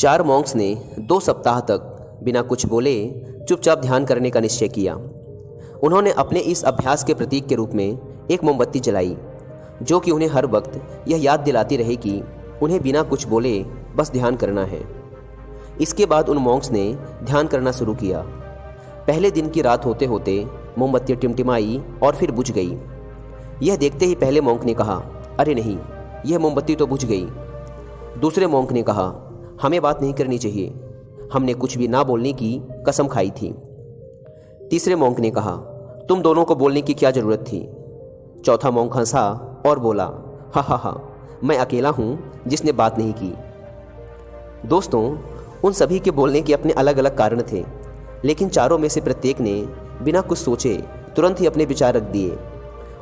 4 Monks ने 2 सप्ताह तक बिना कुछ बोले चुपचाप ध्यान करने का निश्चय किया। उन्होंने अपने इस अभ्यास के प्रतीक के रूप में एक मोमबत्ती जलाई, जो कि उन्हें हर वक्त यह याद दिलाती रहे कि उन्हें बिना कुछ बोले बस ध्यान करना है। इसके बाद उन मॉन्क्स ने ध्यान करना शुरू किया। पहले दिन की रात होते होते मोमबत्ती टिमटिमाई और फिर बुझ गई। यह देखते ही पहले मॉन्क ने कहा, अरे नहीं, यह मोमबत्ती तो बुझ गई। दूसरे मॉन्क ने कहा, हमें बात नहीं करनी चाहिए, हमने कुछ भी ना बोलने की कसम खाई थी। तीसरे मॉन्क ने कहा, तुम दोनों को बोलने की क्या ज़रूरत थी। चौथा मॉन्क हंसा और बोला, हा हा हा, मैं अकेला हूँ जिसने बात नहीं की। दोस्तों, उन सभी के बोलने के अपने अलग अलग कारण थे, लेकिन चारों में से प्रत्येक ने बिना कुछ सोचे तुरंत ही अपने विचार रख दिए।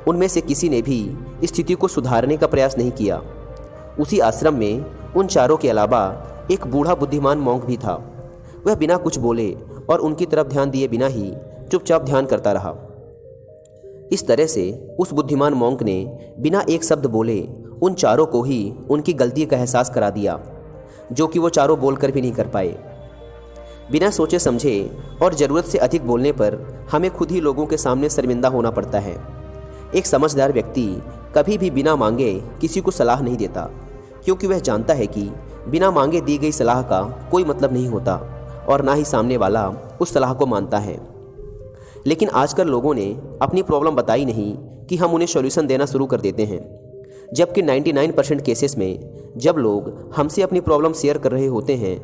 उनमें से किसी ने भी स्थिति को सुधारने का प्रयास नहीं किया। उसी आश्रम में उन चारों के अलावा एक बूढ़ा बुद्धिमान मॉन्क भी था। वह बिना कुछ बोले और उनकी तरफ ध्यान दिए बिना ही चुपचाप ध्यान करता रहा। इस तरह से उस बुद्धिमान मॉन्क ने बिना एक शब्द बोले उन चारों को ही उनकी गलती का एहसास करा दिया, जो कि वो चारों बोलकर भी नहीं कर पाए। बिना सोचे समझे और ज़रूरत से अधिक बोलने पर हमें खुद ही लोगों के सामने शर्मिंदा होना पड़ता है। एक समझदार व्यक्ति कभी भी बिना मांगे किसी को सलाह नहीं देता, क्योंकि वह जानता है कि बिना मांगे दी गई सलाह का कोई मतलब नहीं होता और ना ही सामने वाला उस सलाह को मानता है। लेकिन आजकल लोगों ने अपनी प्रॉब्लम बताई नहीं कि हम उन्हें सॉल्यूशन देना शुरू कर देते हैं, जबकि 99% केसेस में जब लोग हमसे अपनी प्रॉब्लम शेयर कर रहे होते हैं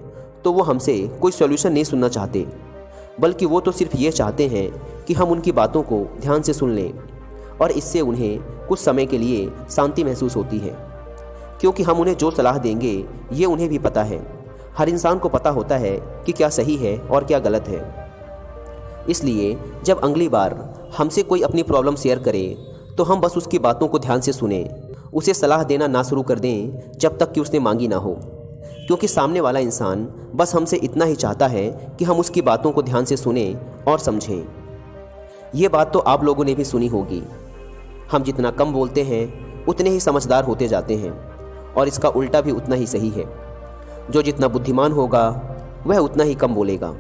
तो वो हमसे कोई सॉल्यूशन नहीं सुनना चाहते, बल्कि वो तो सिर्फ ये चाहते हैं कि हम उनकी बातों को ध्यान से सुन लें, और इससे उन्हें कुछ समय के लिए शांति महसूस होती है। क्योंकि हम उन्हें जो सलाह देंगे ये उन्हें भी पता है। हर इंसान को पता होता है कि क्या सही है और क्या गलत है। इसलिए जब अगली बार हमसे कोई अपनी प्रॉब्लम शेयर करे तो हम बस उसकी बातों को ध्यान से सुने, उसे सलाह देना ना शुरू कर दें जब तक कि उसने मांगी ना हो। क्योंकि सामने वाला इंसान बस हमसे इतना ही चाहता है कि हम उसकी बातों को ध्यान से सुने और समझें। ये बात तो आप लोगों ने भी सुनी होगी, हम जितना कम बोलते हैं उतने ही समझदार होते जाते हैं, और इसका उल्टा भी उतना ही सही है। जो जितना बुद्धिमान होगा वह उतना ही कम बोलेगा।